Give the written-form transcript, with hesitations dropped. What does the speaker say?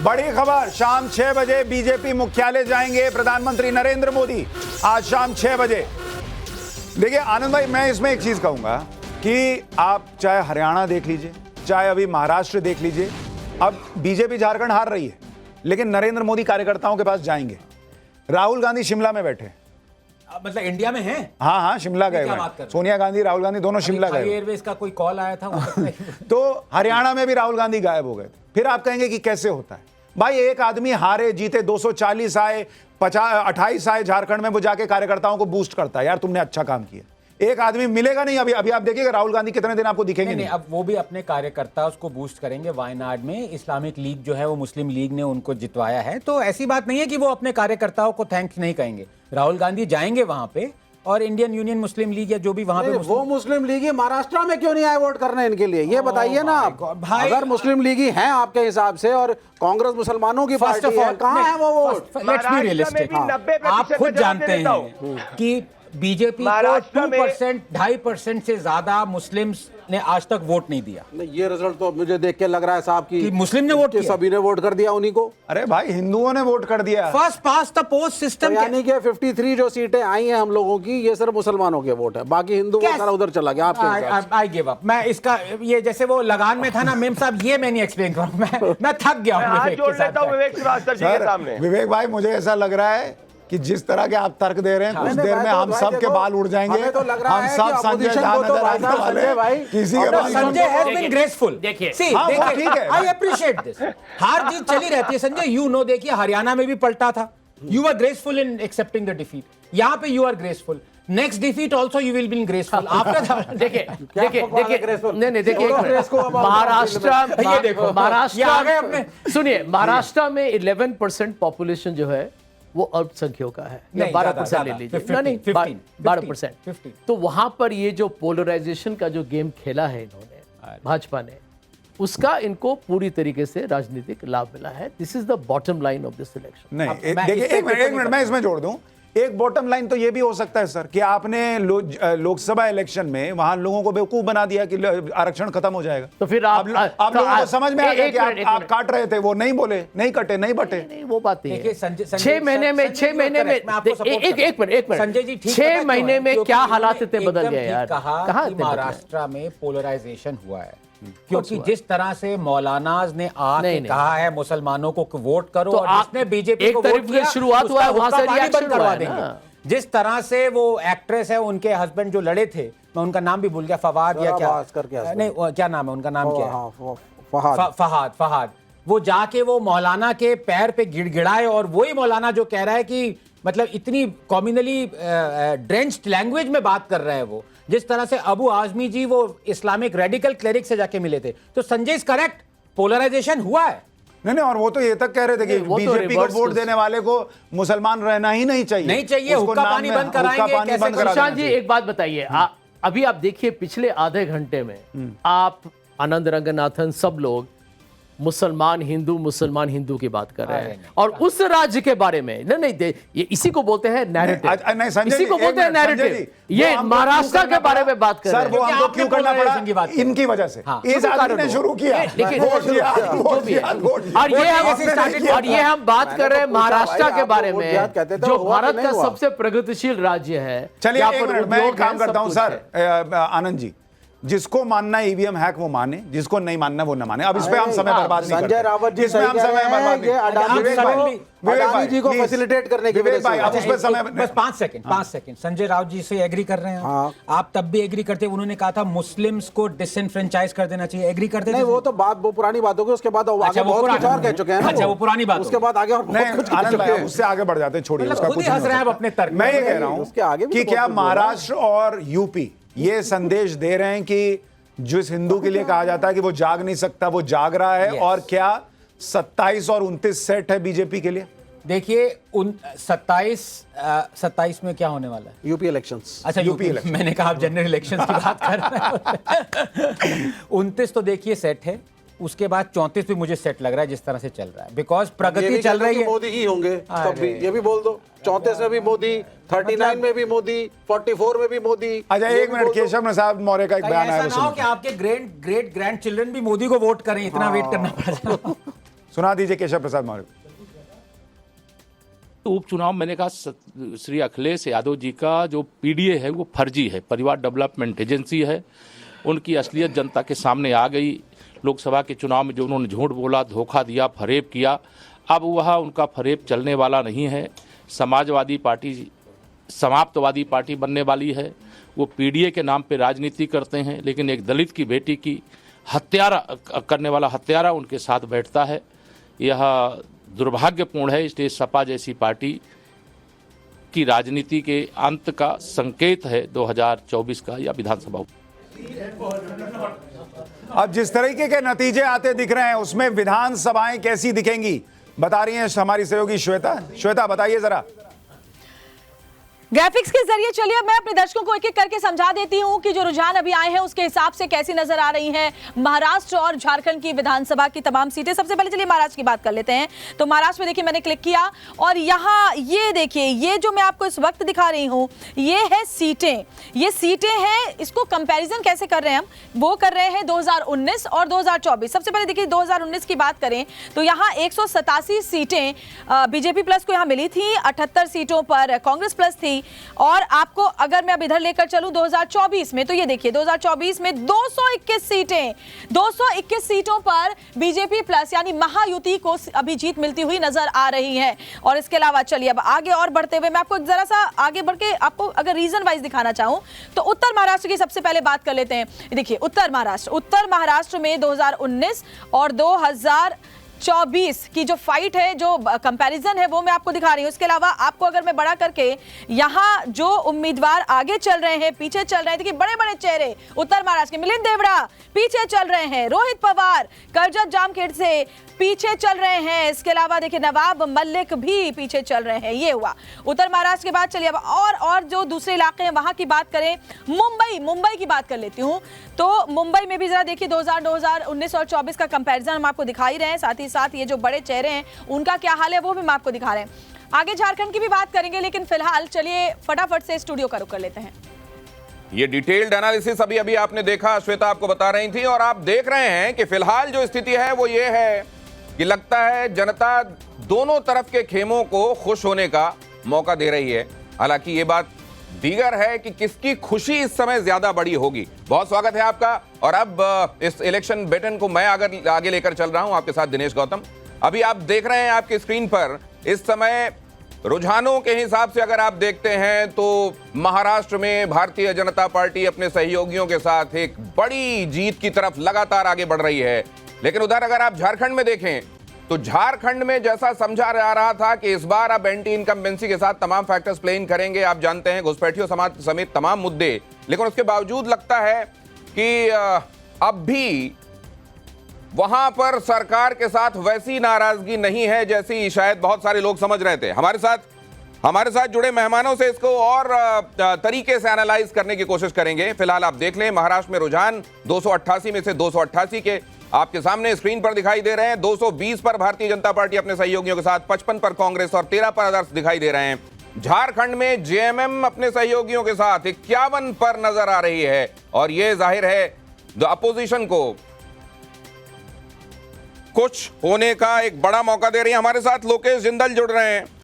बड़ी खबर, शाम 6 बजे बीजेपी मुख्यालय जाएंगे प्रधानमंत्री नरेंद्र मोदी। आज शाम 6 बजे। देखिए आनंद भाई, मैं इसमें एक चीज कहूंगा कि आप चाहे हरियाणा देख लीजिए, चाहे अभी महाराष्ट्र देख लीजिए, अब बीजेपी झारखंड हार रही है, लेकिन नरेंद्र मोदी कार्यकर्ताओं के पास जाएंगे। राहुल गांधी शिमला में बैठे, मतलब इंडिया में है। हाँ हाँ, शिमला गए हुए। सोनिया गांधी, राहुल गांधी दोनों शिमला गए। एयरवेज का कोई कॉल आया था तो हरियाणा में भी राहुल गांधी गायब हो गए। फिर आप कहेंगे कि कैसे होता है भाई, एक आदमी हारे जीते 240 आए, 28 आए झारखंड में, वो जाके कार्यकर्ताओं को बूस्ट करता है, यार तुमने अच्छा काम किया। एक आदमी मिलेगा नहीं। अभी आप देखिएगा राहुल गांधी कितने दिन आपको दिखेंगे नहीं। अब वो भी अपने कार्यकर्ता उसको बूस्ट करेंगे। वायनाड में इस्लामिक लीग जो है वो मुस्लिम लीग ने उनको जितवाया है, तो ऐसी बात नहीं है कि वो अपने कार्यकर्ताओं को थैंक्स नहीं कहेंगे। राहुल गांधी जाएंगे वहां पे, और इंडियन यूनियन मुस्लिम लीग या जो भी वहां पे वो मुस्लिम लीगी महाराष्ट्र में क्यों नहीं आए वोट करने इनके लिए, ये बताइए ना आप। अगर मुस्लिम लीगी हैं आपके हिसाब से और कांग्रेस मुस्लिमानों की पार्टी है, कहां है वो वोट? Let's be realistic. आप खुद जानते हैं कि बीजेपी को 2%, 2.5% से ज्यादा मुस्लिम्स ने आज तक वोट नहीं दिया। ये रिजल्ट तो मुझे देख के लग रहा है साहब कि मुस्लिम ने वोट किया, सभी ने वोट कर दिया उन्हीं को। अरे भाई, हिंदुओं ने वोट कर दिया। First pass the post system, यानी कि 53 जो सीटें आई हैं हम लोगों की, ये सिर्फ मुसलमानों के वोट है, बाकी हिंदू वोट सारा उधर चला गया आपके। I give up. मैं इसका ये जैसे वो लगान में था ना मेम साहब, ये मैं नहीं एक्सप्लेन करूं। मैं थक गया हूं विवेक श्रीवास्तव जी के सामने। विवेक भाई, मुझे ऐसा लग रहा है कि जिस तरह के आप तर्क दे रहे हैं, कुछ देर में हम सब के बाल उड़ जाएंगे। तो लग रहा हम है सब संजय झा नजर आने वाले, किसी के बाल। Sanjay has been graceful. देखिए, आई अप्रिशिएट दिस। हार जीत चली रहती है संजय, यू नो। देखिए हरियाणा में भी पलटा था, you are graceful in accepting the defeat. यहाँ पे you are graceful, next defeat also you will be graceful after. देखिए नहीं देखिए, महाराष्ट्र सुनिए, महाराष्ट्र में 11% पॉपुलेशन जो है वो अल्पसंख्यकों का है, या 12% ले लीजिए, नहीं 12%। तो वहां पर ये जो पोलराइजेशन का जो गेम खेला है इन्होंने, भाजपा ने, उसका इनको पूरी तरीके से राजनीतिक लाभ मिला है। This is the bottom line of this election. नहीं, देखिए एक मिनट मैं इसमें जोड़ दूं। एक बॉटम लाइन तो ये भी हो सकता है सर कि आपने लोकसभा इलेक्शन में वहां लोगों को बेवकूफ बना दिया कि आरक्षण खत्म हो जाएगा, तो फिर आप लोगों को समझ में आ गया कि आप काट रहे थे, वो नहीं बोले, नहीं कटे, नहीं बटे। नहीं, वो बात नहीं है। 6 महीने में एक मिनट संजय जी, 6 महीने में क्या हालात इतने बदल गए यार। कहा महाराष्ट्र में पोलराइजेशन हुआ है, क्योंकि जिस तरह से मौलानाज ने आके कहा है मुसलमानों को वोट करो, तो और जिसने बीजेपी को वोट किया, शुरुआत हुआ है वहां से, रिएक्शन करवा देंगे। जिस तरह से वो एक्ट्रेस है, उनके हस्बैंड जो लड़े थे, मैं उनका नाम भी भूल गया, फवाद या क्या, नहीं क्या नाम है उनका, नाम क्या है, फहाद। वो जाके वो मौलाना के पैर पे गिड़गिड़ाए, और वही मौलाना जो कह रहा है कि मतलब इतनी कॉम्युनली ड्रेंच्ड लैंग्वेज में बात कर रहा है वो। जिस तरह से अबू आजमी जी वो इस्लामिक रेडिकल क्लेरिक से जाके मिले थे, तो संजय इज करेक्ट, पोलराइजेशन हुआ है। नहीं, और वो तो ये तक कह रहे थे कि बीजेपी को वोट देने वाले को मुसलमान रहना ही नहीं चाहिए, हुक्का पानी बंद कराएंगे। प्रशांत जी एक बात बताइए, अभी आप देखिए पिछले आधे घंटे में आप, आनंद रंगनाथन, सब लोग मुसलमान हिंदू की बात कर रहे हैं, और उस राज्य के बारे में नहीं, ये इसी को बोलते हैं नैरेटिव, इसी को बोलते हैं नैरेटिव। ये महाराष्ट्र के बारे में बात कर रहे हैं। सर, वो हमको क्यों करना पड़ा? इनकी वजह से। इस आदमी ने शुरू किया, और ये हम बात कर रहे हैं महाराष्ट्र के बारे में, जो भारत का सबसे प्रगतिशील राज्य है। चलिए मैं एक काम करता हूं सर, आनंद जी, जिसको मानना ईवीएम हैक वो माने, जिसको नहीं मानना वो न माने। अब इस पे हम समय बर्बाद नहीं करते। संजय रावत जी इसमें हम समय बर्बाद नहीं। अडानी जी को फैसिलिटेट करने की वजह से अब उस पे समय बस 5 सेकंड। संजय रावत जी से एग्री कर रहे हैं आप तब भी एग्री करते। उन्होंने कहा था मुस्लिम्स को डिसएनफ्रेंचाइज कर देना चाहिए, एग्री करते? नहीं, वो तो बात, वो पुरानी बात होगी। उसके बाद आगे बहुत कुछ और कह चुके हैं। अच्छा, वो पुरानी बात, उसके बाद आगे और बहुत कुछ कह चुके हैं। उससे आगे बढ़ जाते हैं, छोड़िए उसका कुछ। हंस रहे हैं अपने तर्क। मैं ये कह रहा हूं कि क्या महाराष्ट्र और यूपी ये संदेश दे रहे हैं कि जिस हिंदू के लिए कहा जाता है कि वो जाग नहीं सकता, वो जाग रहा है? और क्या 27 और 29 सेट है बीजेपी के लिए? देखिए 27 में क्या होने वाला है? UP elections. अच्छा, यूपी इलेक्शन। मैंने कहा आप जनरल इलेक्शंस की बात कर रहे हैं। 29 तो देखिए सेट है, उसके बाद 34 भी मुझे सेट लग रहा है जिस तरह से चल रहा है, बिकॉज प्रगति चल रही है। मोदी ही होंगे तब भी, ये भी बोल दो। 34 में भी मोदी, 39 में भी मोदी, 44 में भी मोदी। अच्छा, एक मिनट, केशव प्रसाद मौर्य का एक बयान आया, ऐसा ना हो कि आपके ग्रेट ग्रैंड चिल्ड्रन भी मोदी को वोट करें, इतना वेट करना पड़ जाए। सुना दीजिए केशव प्रसाद मौर्य। तो उपचुनाव मैंने कहा श्री अखिलेश यादव जी का जो पीडीए है वो फर्जी है, परिवार डेवलपमेंट एजेंसी है। उनकी असलियत जनता के सामने आ गई। लोकसभा के चुनाव में जो उन्होंने झूठ बोला, धोखा दिया, फरेब किया, अब वह उनका फरेब चलने वाला नहीं है। समाजवादी पार्टी समाप्तवादी पार्टी बनने वाली है। वो पीडीए के नाम पे राजनीति करते हैं, लेकिन एक दलित की बेटी की हत्यारा करने वाला हत्यारा उनके साथ बैठता है। यह दुर्भाग्यपूर्ण है। इसलिए सपा जैसी पार्टी की राजनीति के अंत का संकेत है 2024 का या विधानसभा। अब जिस तरीके के नतीजे आते दिख रहे हैं उसमें विधानसभाएं कैसी दिखेंगी बता रही हैं हमारी सहयोगी श्वेता। श्वेता बताइए जरा। ग्राफिक्स के जरिए चलिए मैं अपने दर्शकों को एक एक करके समझा देती हूं कि जो रुझान अभी आए हैं उसके हिसाब से कैसी नजर आ रही हैं महाराष्ट्र और झारखंड की विधानसभा की तमाम सीटें। सबसे पहले चलिए महाराष्ट्र की बात कर लेते हैं। तो महाराष्ट्र में देखिए मैंने क्लिक किया और यहाँ ये देखिए, ये जो मैं आपको इस वक्त दिखा रही हूँ ये है सीटें। ये सीटें हैं, इसको कंपैरिजन कैसे कर रहे हैं हम, वो कर रहे हैं 2019 और 2024। सबसे पहले देखिए 2019 की बात करें तो यहाँ 187 सीटें बीजेपी प्लस को यहाँ मिली थी, 78 सीटों पर कांग्रेस प्लस थी। और आपको अगर मैं अब इधर लेकर चलूं 2024 में, तो ये देखिए 2024 में 221 सीटें, 221 सीटों पर बीजेपी प्लस यानी महायुति को अभी जीत मिलती हुई नजर आ रही है। और इसके अलावा चलिए अब आगे और बढ़ते हुए मैं आपको जरा सा आगे बढ़ के आपको अगर रीजन वाइज दिखाना चाहूं तो उत्तर महाराष्ट्र की सबसे पहले बात कर लेते हैं। देखिए उत्तर महाराष्ट्र में 2019 और 2024 की जो फाइट है, जो कंपैरिजन है वो मैं आपको दिखा रही हूं। इसके अलावा आपको अगर मैं बड़ा करके यहाँ जो उम्मीदवार आगे चल रहे हैं, पीछे चल रहे हैं, देखिए बड़े बड़े चेहरे उत्तर महाराष्ट्र के, मिलिंद देवड़ा पीछे चल रहे हैं, रोहित पवार कर्जत जामखेड़ से पीछे चल रहे हैं। इसके अलावा देखिए नवाब मलिक भी पीछे चल रहे हैं। ये हुआ उत्तर महाराष्ट्र के बाद। चलिए अब और जो दूसरे इलाके हैं वहां की बात करें, मुंबई की बात कर लेती हूं। तो मुंबई में भी जरा देखिए 2019 और 24 का कंपैरिजन हम आपको दिखा ही रहे हैं, साथ ही साथ ये जो बड़े चेहरे हैं उनका क्या हाल है वो भी हम आपको दिखा रहे हैं। आगे झारखंड की भी बात करेंगे, लेकिन फिलहाल चलिए फटाफट से स्टूडियो का रुख कर लेते हैं। ये डिटेल्ड एनालिसिस अभी आपने देखा, श्वेता आपको बता रही थी, और आप देख रहे हैं कि फिलहाल जो स्थिति है वो ये है कि लगता है जनता दोनों तरफ के खेमों को खुश होने का मौका दे रही है। हालांकि ये बात दीगर है कि किसकी खुशी इस समय ज्यादा बड़ी होगी। बहुत स्वागत है आपका। और अब इस इलेक्शन बैटन को मैं आगे लेकर चल रहा हूं आपके साथ दिनेश गौतम। अभी आप देख रहे हैं आपकी स्क्रीन पर इस समय रुझानों के हिसाब से अगर आप देखते हैं तो महाराष्ट्र में भारतीय जनता पार्टी अपने सहयोगियों के साथ एक बड़ी जीत की तरफ लगातार आगे बढ़ रही है। लेकिन उधर अगर आप झारखंड में देखें तो झारखंड में जैसा समझा जा रहा था कि इस बार अब एंटी इनकम्बेंसी के साथ तमाम फैक्टर्स प्ले इन करेंगे, आप जानते हैं घुसपैठियों समाज समेत तमाम मुद्दे, लेकिन उसके बावजूद लगता है कि अब भी वहां पर सरकार के साथ वैसी नाराजगी नहीं है जैसी शायद बहुत सारे लोग समझ रहे थे। हमारे साथ जुड़े मेहमानों से इसको और तरीके से एनालाइज करने की कोशिश करेंगे। फिलहाल आप देख लें महाराष्ट्र में रुझान 288 में से 288 के आपके सामने स्क्रीन पर दिखाई दे रहे हैं। 220 पर भारतीय जनता पार्टी अपने सहयोगियों के साथ, 55 पर कांग्रेस और 13 पर अदर्स दिखाई दे रहे हैं। झारखंड में जेएमएम अपने सहयोगियों के साथ 51 पर नजर आ रही है और यह जाहिर है द अपोजिशन को कुछ होने का एक बड़ा मौका दे रही है। हमारे साथ लोकेश जिंदल जुड़ रहे हैं।